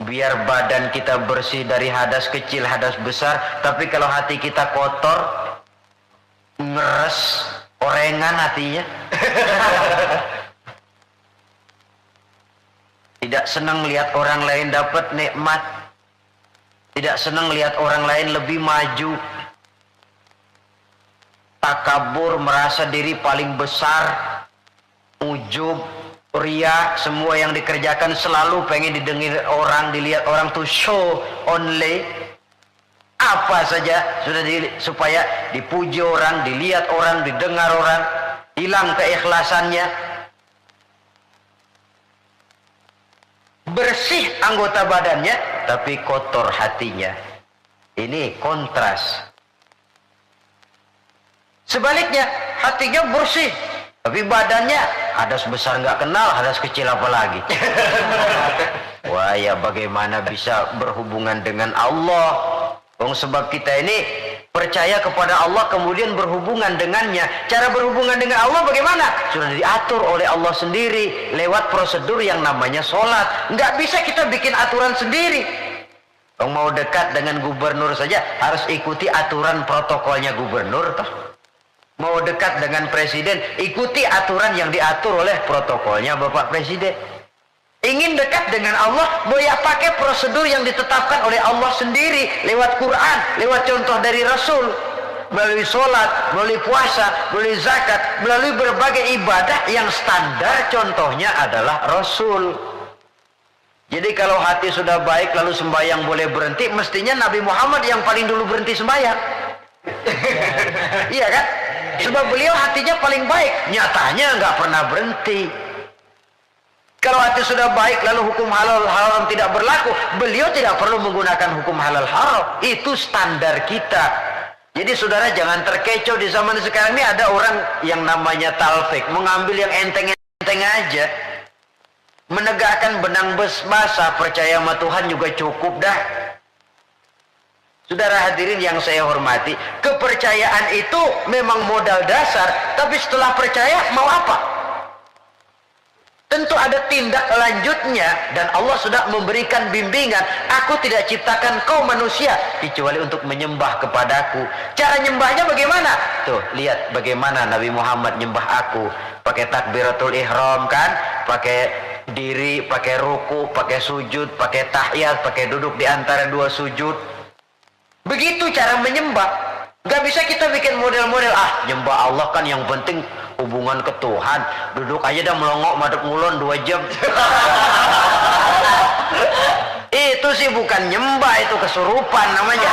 Biar badan kita bersih dari hadas kecil, hadas besar, tapi kalau hati kita kotor, ngeres, orengan hatinya. Tidak senang lihat orang lain dapat nikmat, tidak senang lihat orang lain lebih maju, takabur, merasa diri paling besar, ujub, ria, semua yang dikerjakan selalu pengen didengar orang, dilihat orang, tuh show only. Apa saja sudah supaya dipuji orang, dilihat orang, didengar orang, hilang keikhlasannya. Bersih anggota badannya, tapi kotor hatinya. Ini kontras. Sebaliknya, hatinya bersih, tapi badannya hadas besar nggak kenal, hadas kecil apa lagi. Wah, ya bagaimana bisa berhubungan dengan Allah? Sebab kita ini percaya kepada Allah kemudian berhubungan dengannya. Cara berhubungan dengan Allah bagaimana? Sudah diatur oleh Allah sendiri lewat prosedur yang namanya sholat. Nggak bisa kita bikin aturan sendiri. Mau dekat dengan gubernur saja harus ikuti aturan protokolnya gubernur toh. Mau dekat dengan presiden, ikuti aturan yang diatur oleh protokolnya Bapak Presiden. Ingin dekat dengan Allah, boleh pakai prosedur yang ditetapkan oleh Allah sendiri lewat Quran, lewat contoh dari Rasul, melalui sholat, melalui puasa, melalui zakat, melalui berbagai ibadah yang standar contohnya adalah Rasul. Jadi kalau hati sudah baik lalu sembahyang boleh berhenti, mestinya Nabi Muhammad yang paling dulu berhenti sembahyang. Iya kan? Sebab beliau hatinya paling baik, nyatanya nggak pernah berhenti. Kalau hati sudah baik lalu hukum halal haram tidak berlaku, beliau tidak perlu menggunakan hukum halal haram. Itu standar kita. Jadi saudara jangan terkecoh, di zaman sekarang ini ada orang yang namanya talfik, mengambil yang enteng-enteng aja. Menegakkan benang basah, percaya sama Tuhan juga cukup dah. Saudara hadirin yang saya hormati, kepercayaan itu memang modal dasar, tapi setelah percaya mau apa? Tentu ada tindak lanjutnya, dan Allah sudah memberikan bimbingan. Aku tidak ciptakan kau manusia kecuali untuk menyembah kepadaku. Cara nyembahnya bagaimana? Tuh, lihat bagaimana Nabi Muhammad nyembah aku. Pakai takbiratul ihram kan? Pakai diri, pakai ruku, pakai sujud, pakai tahiyat, pakai duduk di antara dua sujud. Begitu cara menyembah. Gak bisa kita bikin model-model, nyembah Allah kan yang penting hubungan ke Tuhan, duduk aja dah melongok madep ngulon 2 jam. Itu sih bukan nyembah, itu kesurupan namanya.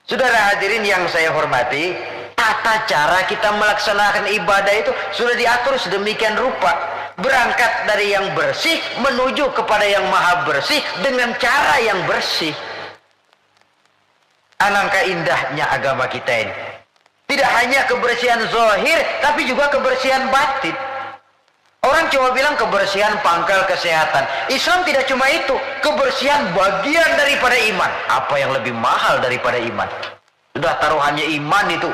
Saudara hadirin yang saya hormati, tata cara kita melaksanakan ibadah itu sudah diatur sedemikian rupa, berangkat dari yang bersih menuju kepada yang maha bersih dengan cara yang bersih. Alangkah indahnya agama kita ini. Tidak hanya kebersihan zahir, tapi juga kebersihan batin. Orang cuma bilang kebersihan pangkal kesehatan. Islam tidak cuma itu, kebersihan bagian daripada iman. Apa yang lebih mahal daripada iman? Sudah taruhannya iman itu.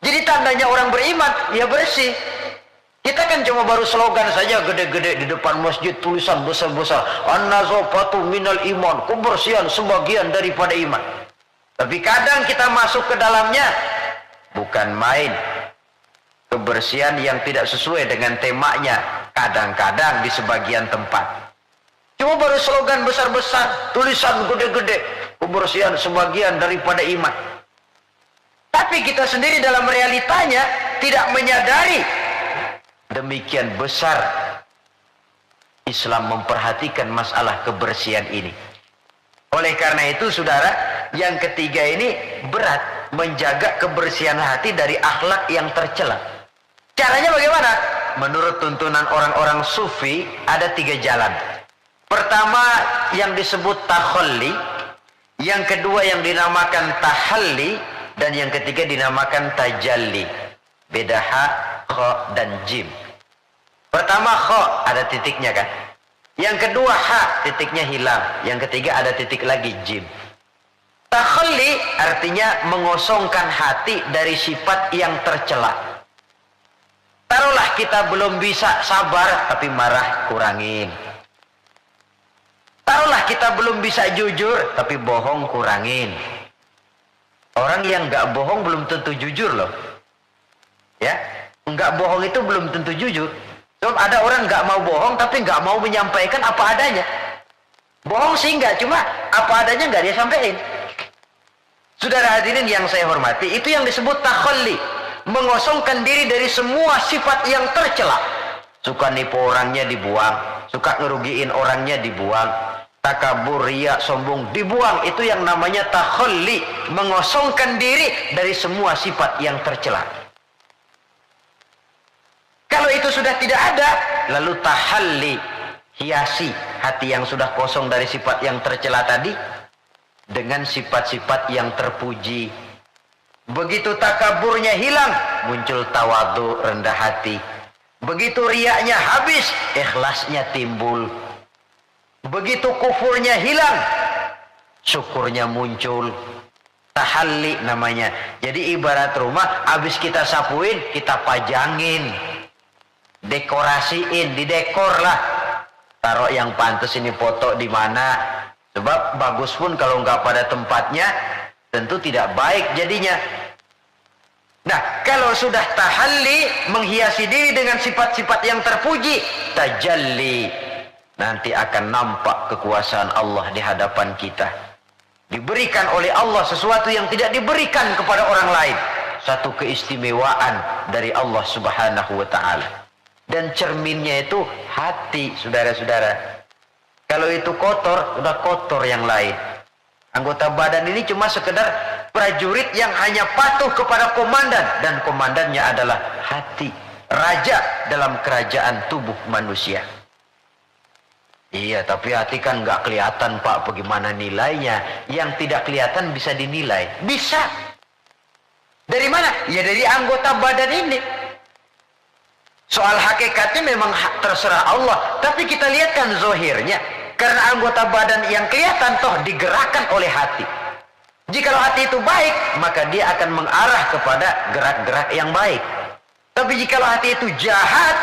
Jadi tandanya orang beriman, ya bersih. Kita kan cuma baru slogan saja gede-gede di depan masjid, tulisan besar-besar, an-nazafatu minal iman, kebersihan sebagian daripada iman. Tapi kadang kita masuk ke dalamnya, bukan main. Kebersihan yang tidak sesuai dengan temanya, kadang-kadang di sebagian tempat. Cuma baru slogan besar-besar, tulisan gede-gede, kebersihan sebagian daripada iman. Tapi kita sendiri dalam realitanya tidak menyadari demikian besar Islam memperhatikan masalah kebersihan ini. Oleh karena itu saudara, yang ketiga ini berat, menjaga kebersihan hati dari akhlak yang tercela. Caranya bagaimana? Menurut tuntunan orang-orang sufi ada 3 jalan. Pertama yang disebut takhalli, yang kedua yang dinamakan tahalli, dan yang ketiga dinamakan tajalli. Beda ha, kha, dan jim. Pertama kha, ada titiknya kan. Yang kedua ha, titiknya hilang. Yang ketiga ada titik lagi, jim. Takhalli artinya mengosongkan hati dari sifat yang tercela. Taruhlah kita belum bisa sabar, tapi marah kurangin. Taruhlah kita belum bisa jujur, tapi bohong kurangin. Orang yang nggak bohong belum tentu jujur loh. Ya, nggak bohong itu belum tentu jujur. Sebab ada orang nggak mau bohong tapi nggak mau menyampaikan apa adanya. Bohong sih nggak, cuma apa adanya nggak dia sampaikan. Saudara hadirin yang saya hormati, itu yang disebut takhalli, mengosongkan diri dari semua sifat yang tercela. Suka nipu orangnya dibuang, suka ngerugiin orangnya dibuang, takabur, riya, sombong dibuang. Itu yang namanya takhalli, mengosongkan diri dari semua sifat yang tercela. Kalau itu sudah tidak ada, lalu tahalli, hiasi hati yang sudah kosong dari sifat yang tercela tadi dengan sifat-sifat yang terpuji. Begitu takaburnya hilang, muncul tawadu, rendah hati. Begitu riyanya habis, ikhlasnya timbul. Begitu kufurnya hilang, syukurnya muncul. Tahalli namanya. Jadi ibarat rumah, habis kita sapuin, kita pajangin, dekorasiin, didekor lah. Taruh yang pantas ini, foto di mana. Sebab bagus pun kalau nggak pada tempatnya, tentu tidak baik jadinya. Nah, kalau sudah tahalli, menghiasi diri dengan sifat-sifat yang terpuji, tajalli, nanti akan nampak kekuasaan Allah di hadapan kita. Diberikan oleh Allah sesuatu yang tidak diberikan kepada orang lain. Satu keistimewaan dari Allah Subhanahu wa ta'ala. Dan cerminnya itu hati, saudara-saudara. Kalau itu kotor, udah kotor yang lain. Anggota badan ini cuma sekedar prajurit yang hanya patuh kepada komandan. Dan komandannya adalah hati. Raja dalam kerajaan tubuh manusia. Iya, tapi hati kan nggak kelihatan, Pak. Bagaimana nilainya? Yang tidak kelihatan bisa dinilai. Bisa. Dari mana? Ya dari anggota badan ini. Soal hakikatnya memang terserah Allah. Tapi kita lihat kan zohirnya. Karena anggota badan yang kelihatan toh digerakkan oleh hati. Jikalau hati itu baik, maka dia akan mengarah kepada gerak-gerak yang baik. Tapi jikalau hati itu jahat,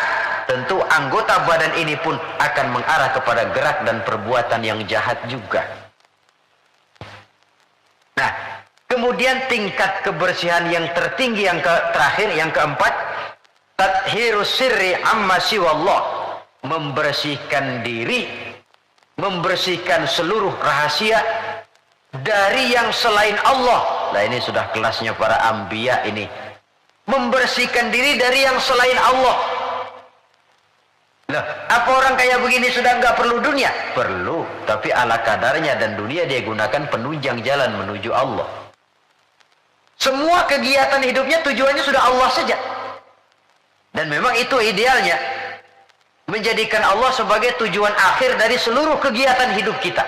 tentu anggota badan ini pun akan mengarah kepada gerak dan perbuatan yang jahat juga. Nah, kemudian tingkat kebersihan yang tertinggi yang terakhir, yang keempat, tathhirus sirri amma siwallah, membersihkan diri, membersihkan seluruh rahasia dari yang selain Allah. Nah, ini sudah kelasnya para anbiya ini. Membersihkan diri dari yang selain Allah. Nah, apa orang kayak begini sudah nggak perlu dunia? Perlu, tapi ala kadarnya, dan dunia dia gunakan penunjang jalan menuju Allah. Semua kegiatan hidupnya tujuannya sudah Allah saja. Dan memang itu idealnya. Menjadikan Allah sebagai tujuan akhir dari seluruh kegiatan hidup kita.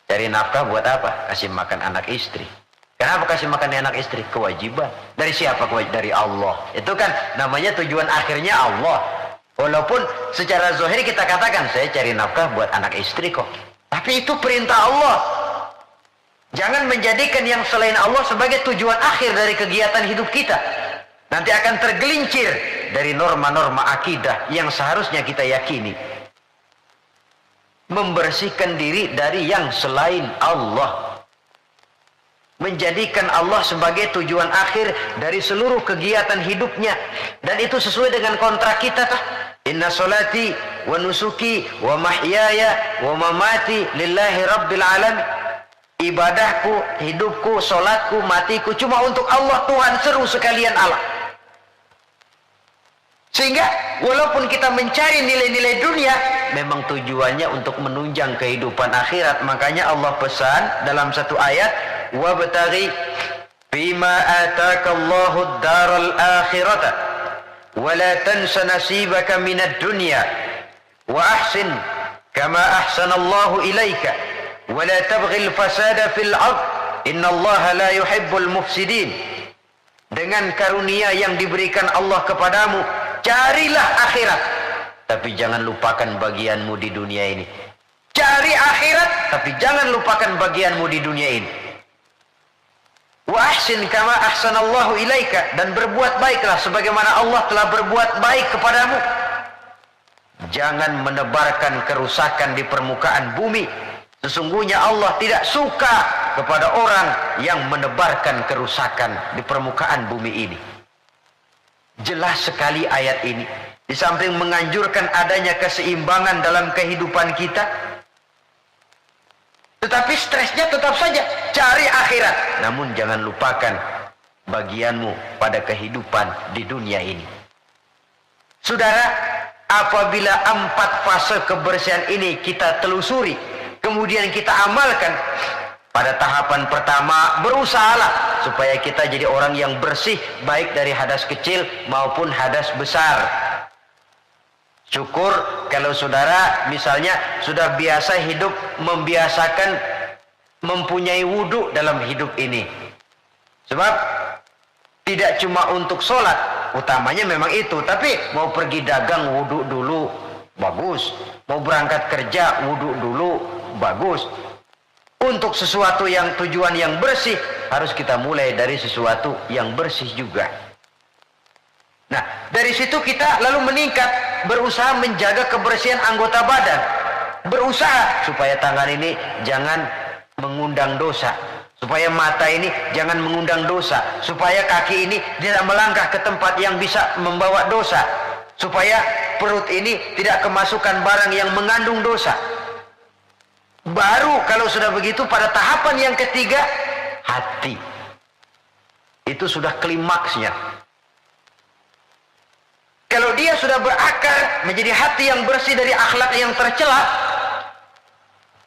Cari nafkah buat apa? Kasih makan anak istri. Kenapa kasih makan anak istri? Kewajiban. Dari siapa kewajiban? Dari Allah. Itu kan namanya tujuan akhirnya Allah. Walaupun secara zahir kita katakan, saya cari nafkah buat anak istri kok. Tapi itu perintah Allah. Jangan menjadikan yang selain Allah sebagai tujuan akhir dari kegiatan hidup kita. Nanti akan tergelincir dari norma-norma akidah yang seharusnya kita yakini. Membersihkan diri dari yang selain Allah. Menjadikan Allah sebagai tujuan akhir dari seluruh kegiatan hidupnya. Dan itu sesuai dengan kontrak kita tuh. Inna solati wa nusuki wa mahyaya wa mamati lillahi rabbil alamin. Ibadahku, hidupku, solatku, matiku cuma untuk Allah Tuhan, seru sekalian Allah. Sehingga walaupun kita mencari nilai-nilai dunia, memang tujuannya untuk menunjang kehidupan akhirat. Makanya Allah pesan dalam satu ayat, wabtaghi bima atakallahu ad-daral akhirata wa la tansa nasibaka minad dunya wa ahsin kama ahsanallahu ilaika wa la tabghil fasada fil ard innallaha la yuhibbul mufsidin. Dengan karunia yang diberikan Allah kepadamu, carilah akhirat, tapi jangan lupakan bagianmu di dunia ini. Cari akhirat, tapi jangan lupakan bagianmu di dunia ini. Wa ahsin kama ahsanallahu ilaika, dan berbuat baiklah sebagaimana Allah telah berbuat baik kepadamu. Jangan menebarkan kerusakan di permukaan bumi. Sesungguhnya Allah tidak suka kepada orang yang menebarkan kerusakan di permukaan bumi ini. Jelas sekali ayat ini. Di samping menganjurkan adanya keseimbangan dalam kehidupan kita, tetapi stresnya tetap saja cari akhirat. Namun jangan lupakan bagianmu pada kehidupan di dunia ini. Saudara, apabila 4 fase kebersihan ini kita telusuri, kemudian kita amalkan, pada tahapan pertama berusahalah supaya kita jadi orang yang bersih, baik dari hadas kecil maupun hadas besar. Syukur kalau saudara misalnya sudah biasa hidup, membiasakan mempunyai wudhu dalam hidup ini. Sebab tidak cuma untuk sholat, utamanya memang itu, tapi mau pergi dagang wudhu dulu, bagus. Mau berangkat kerja wudhu dulu, bagus. Untuk sesuatu yang tujuan yang bersih, harus kita mulai dari sesuatu yang bersih juga. Nah, dari situ kita lalu meningkat, berusaha menjaga kebersihan anggota badan. Berusaha supaya tangan ini jangan mengundang dosa, supaya mata ini jangan mengundang dosa, supaya kaki ini tidak melangkah ke tempat yang bisa membawa dosa, supaya perut ini tidak kemasukan barang yang mengandung dosa. Baru kalau sudah begitu, pada tahapan yang ketiga, hati. Itu sudah klimaksnya. Kalau dia sudah berakar menjadi hati yang bersih dari akhlak yang tercela,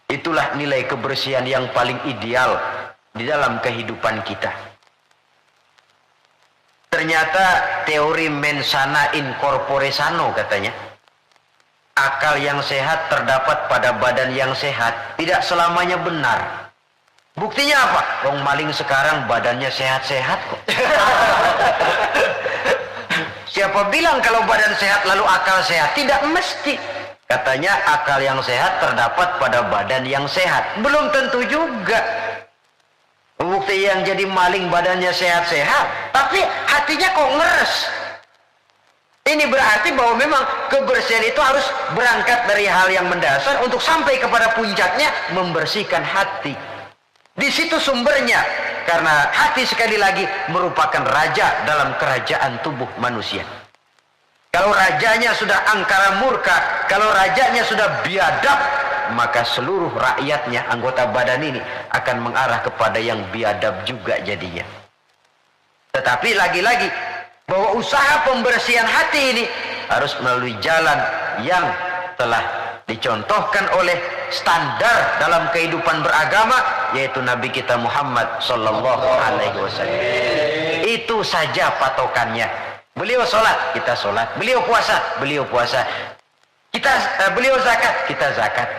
itulah nilai kebersihan yang paling ideal di dalam kehidupan kita. Ternyata teori mens sana in corpore sano katanya. Akal yang sehat terdapat pada badan yang sehat. Tidak selamanya benar. Buktinya apa? Wong maling sekarang badannya sehat-sehat kok. Siapa bilang kalau badan sehat lalu akal sehat? Tidak mesti. Katanya akal yang sehat terdapat pada badan yang sehat. Belum tentu juga. Bukti yang jadi maling badannya sehat-sehat, tapi hatinya kok ngeres. Ini berarti bahwa memang kebersihan itu harus berangkat dari hal yang mendasar untuk sampai kepada puncaknya membersihkan hati. Di situ sumbernya, karena hati sekali lagi merupakan raja dalam kerajaan tubuh manusia. Kalau rajanya sudah angkara murka, kalau rajanya sudah biadab, maka seluruh rakyatnya, anggota badan ini akan mengarah kepada yang biadab juga jadinya. Tetapi lagi-lagi, bahwa usaha pembersihan hati ini harus melalui jalan yang telah dicontohkan oleh standar dalam kehidupan beragama, yaitu Nabi kita Muhammad sallallahu alaihi wasallam. Itu saja patokannya. Beliau sholat, kita sholat. Beliau puasa, beliau puasa. Beliau zakat, kita zakat.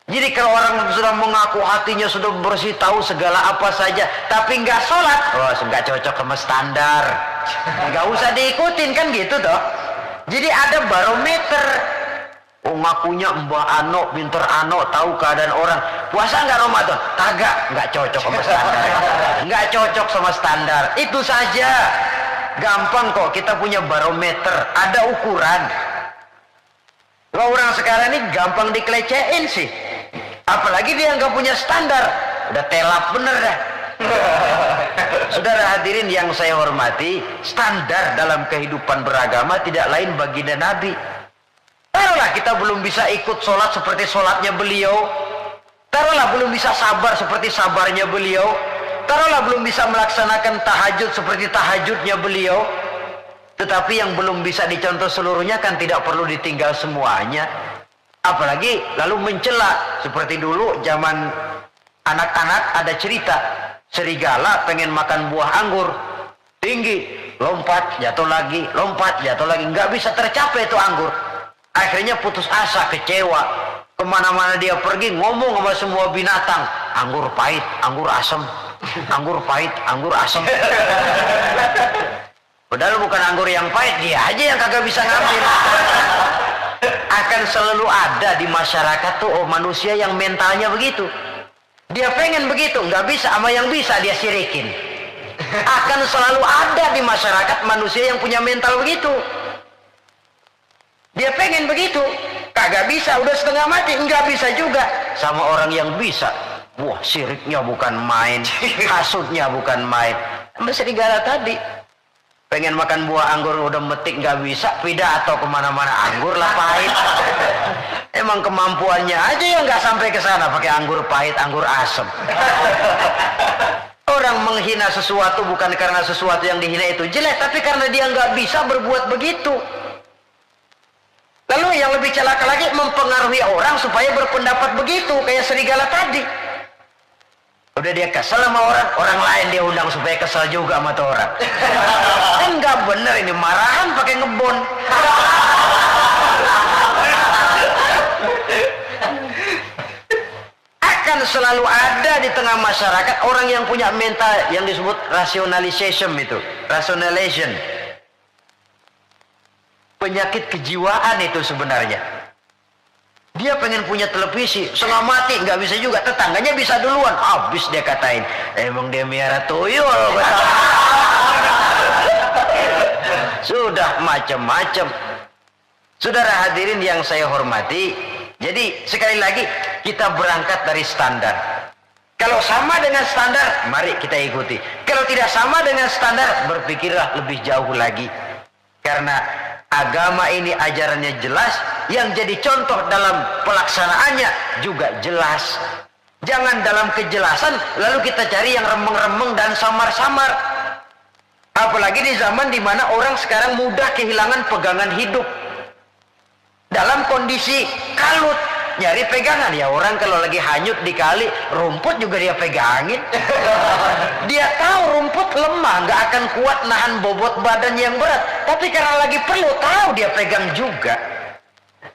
Jadi kalau orang sudah mengaku hatinya sudah bersih, tahu segala apa saja, tapi nggak sholat, oh nggak cocok sama standar, nggak usah diikutin kan gitu toh. Jadi ada barometer. Oh ngakunya Mbak Ano, pinter Ano, tahu keadaan orang. Puasa nggak Ramadan? Kagak, nggak cocok sama standar. Nggak cocok sama standar. Itu saja. gampang kok, kita punya barometer, ada ukuran. Kalau orang sekarang ini gampang dikelecehin sih. Apalagi dia nggak punya standar, udah telap bener dah. Saudara hadirin yang saya hormati, standar dalam kehidupan beragama tidak lain baginda Nabi. Taruhlah kita belum bisa ikut sholat seperti sholatnya beliau, taruhlah belum bisa sabar seperti sabarnya beliau, taruhlah belum bisa melaksanakan tahajud seperti tahajudnya beliau. Tetapi yang belum bisa dicontoh seluruhnya kan tidak perlu ditinggal semuanya. Apalagi lalu mencela. Seperti dulu zaman anak-anak ada cerita, serigala pengen makan buah anggur, tinggi, lompat jatuh lagi, nggak bisa tercapai itu anggur. Akhirnya putus asa, kecewa, kemana-mana dia pergi ngomong sama semua binatang, anggur pahit, anggur asem, anggur pahit, anggur asem. Padahal bukan anggur yang pahit, dia aja yang kagak bisa ngambil. Akan selalu ada di masyarakat tuh manusia yang mentalnya begitu. Dia pengen begitu, nggak bisa, sama yang bisa dia sirikin. Akan selalu ada di masyarakat manusia yang punya mental begitu. Dia pengen begitu, kagak bisa, udah setengah mati, nggak bisa juga. Sama orang yang bisa, wah siriknya bukan main, hasutnya bukan main. Sama serigala tadi, pengen makan buah anggur udah metik nggak bisa, pidato kemana-mana anggur lah pahit. Emang kemampuannya aja yang nggak sampai ke sana pakai anggur pahit, anggur asem. Orang menghina sesuatu bukan karena sesuatu yang dihina itu jelek, tapi karena dia nggak bisa berbuat begitu. Lalu yang lebih celaka lagi, mempengaruhi orang supaya berpendapat begitu, kayak serigala tadi. Udah dia kesel sama orang, orang lain dia undang supaya kesel juga sama tuh orang. Kan nggak bener ini, marahan pakai ngebon. Akan selalu ada di tengah masyarakat orang yang punya mental yang disebut rationalization itu, rationalization. Penyakit kejiwaan itu sebenarnya. Dia pengen punya televisi, setengah mati, nggak bisa juga. Tetangganya bisa duluan, habis dia katain. Emang dia miara tuyul. Sudah macam-macam. Saudara hadirin yang saya hormati, jadi sekali lagi kita berangkat dari standar. Kalau sama dengan standar, mari kita ikuti. Kalau tidak sama dengan standar, berpikirlah lebih jauh lagi. Karena agama ini ajarannya jelas, yang jadi contoh dalam pelaksanaannya juga jelas. Jangan dalam kejelasan lalu kita cari yang remeng-remeng dan samar-samar. Apalagi di zaman dimana orang sekarang mudah kehilangan pegangan hidup. Dalam kondisi kalut, nyari pegangan. Ya orang kalau lagi hanyut di kali, rumput juga dia pegangin. Dia tahu rumput lemah, nggak akan kuat nahan bobot badan yang berat. Tapi karena lagi perlu, tahu dia pegang juga.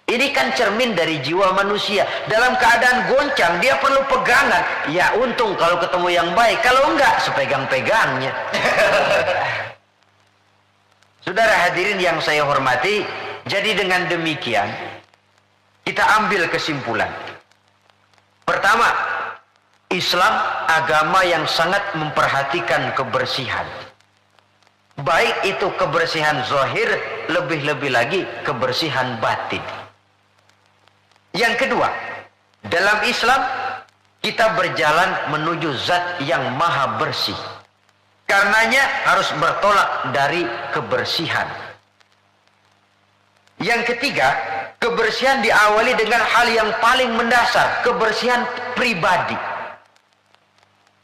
Ini kan cermin dari jiwa manusia. Dalam keadaan goncang, dia perlu pegangan. Ya untung kalau ketemu yang baik. Kalau enggak, sepegang-pegangnya. Saudara hadirin yang saya hormati, jadi dengan demikian, kita ambil kesimpulan. Pertama, Islam agama yang sangat memperhatikan kebersihan. Baik itu kebersihan zahir, lebih-lebih lagi kebersihan batin. Yang kedua, dalam Islam kita berjalan menuju zat yang maha bersih. Karenanya harus bertolak dari kebersihan. Yang ketiga, kebersihan diawali dengan hal yang paling mendasar, kebersihan pribadi.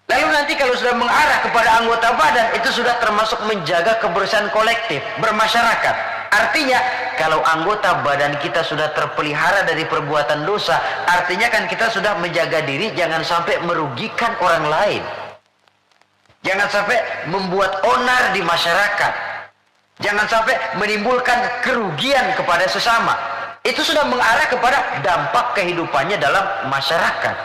Lalu nanti kalau sudah mengarah kepada anggota badan, itu sudah termasuk menjaga kebersihan kolektif, bermasyarakat. Artinya, kalau anggota badan kita sudah terpelihara dari perbuatan dosa, artinya kan kita sudah menjaga diri, jangan sampai merugikan orang lain. Jangan sampai membuat onar di masyarakat. Jangan sampai menimbulkan kerugian kepada sesama. Itu sudah mengarah kepada dampak kehidupannya dalam masyarakat.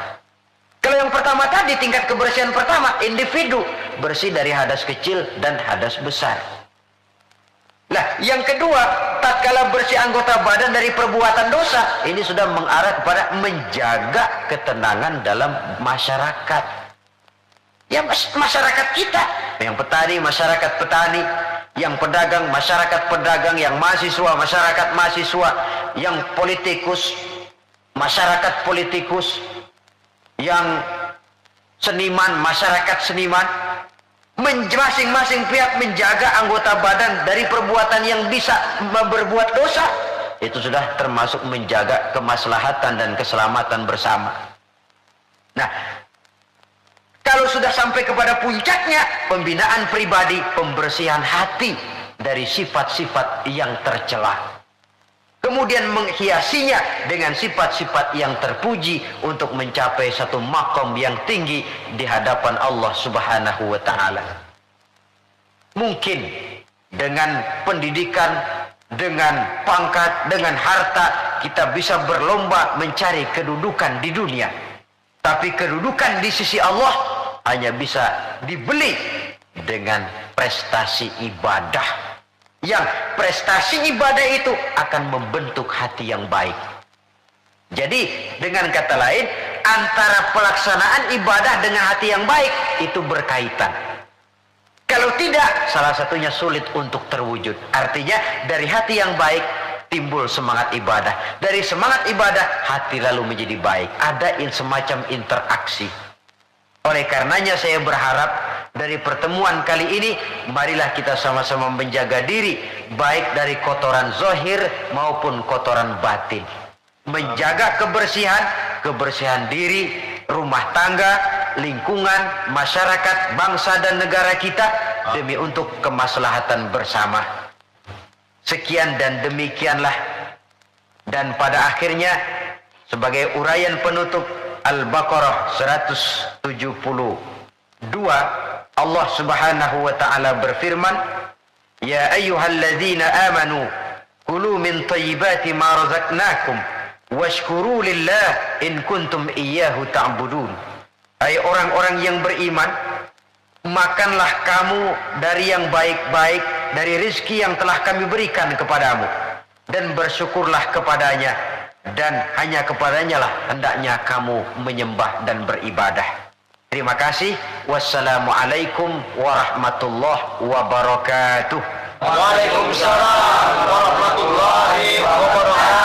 Kalau yang pertama tadi, tingkat kebersihan pertama, individu bersih dari hadas kecil dan hadas besar. Nah, yang kedua, tatkala bersih anggota badan dari perbuatan dosa, ini sudah mengarah kepada menjaga ketenangan dalam masyarakat. Ya masyarakat kita, yang petani, masyarakat petani, yang pedagang, masyarakat pedagang, yang mahasiswa, masyarakat mahasiswa, yang politikus, masyarakat politikus, yang seniman, masyarakat seniman. Masing-masing pihak menjaga anggota badan dari perbuatan yang bisa berbuat dosa. Itu sudah termasuk menjaga kemaslahatan dan keselamatan bersama. Nah, kalau sudah sampai kepada puncaknya, pembinaan pribadi, pembersihan hati dari sifat-sifat yang tercela. Kemudian menghiasinya dengan sifat-sifat yang terpuji untuk mencapai satu makom yang tinggi di hadapan Allah Subhanahu wa Ta'ala. Mungkin dengan pendidikan, dengan pangkat, dengan harta, kita bisa berlomba mencari kedudukan di dunia. Tapi kedudukan di sisi Allah hanya bisa dibeli dengan prestasi ibadah. Yang prestasi ibadah itu akan membentuk hati yang baik. Jadi dengan kata lain, antara pelaksanaan ibadah dengan hati yang baik itu berkaitan. Kalau tidak, salah satunya sulit untuk terwujud. Artinya dari hati yang baik timbul semangat ibadah. Dari semangat ibadah, hati lalu menjadi baik. Ada semacam interaksi. Oleh karenanya saya berharap dari pertemuan kali ini, marilah kita sama-sama menjaga diri, baik dari kotoran zahir maupun kotoran batin. Menjaga kebersihan diri, rumah tangga, lingkungan, masyarakat, bangsa dan negara kita demi untuk kemaslahatan bersama. Sekian dan demikianlah. Dan pada akhirnya, sebagai uraian penutup, Al-Baqarah 172, Allah Subhanahu wa Ta'ala berfirman, Ya ayyuhalladzina amanu kulu min thayyibati ma razaqnakum washkuru lillah in kuntum iyyahu ta'budun. Hai orang-orang yang beriman, makanlah kamu dari yang baik-baik dari rezeki yang telah kami berikan kepadamu dan bersyukurlah kepadanya, dan hanya kepadanya lah hendaknya kamu menyembah dan beribadah. Terima kasih. Wassalamualaikum warahmatullahi wabarakatuh. Waalaikumsalam warahmatullahi wabarakatuh.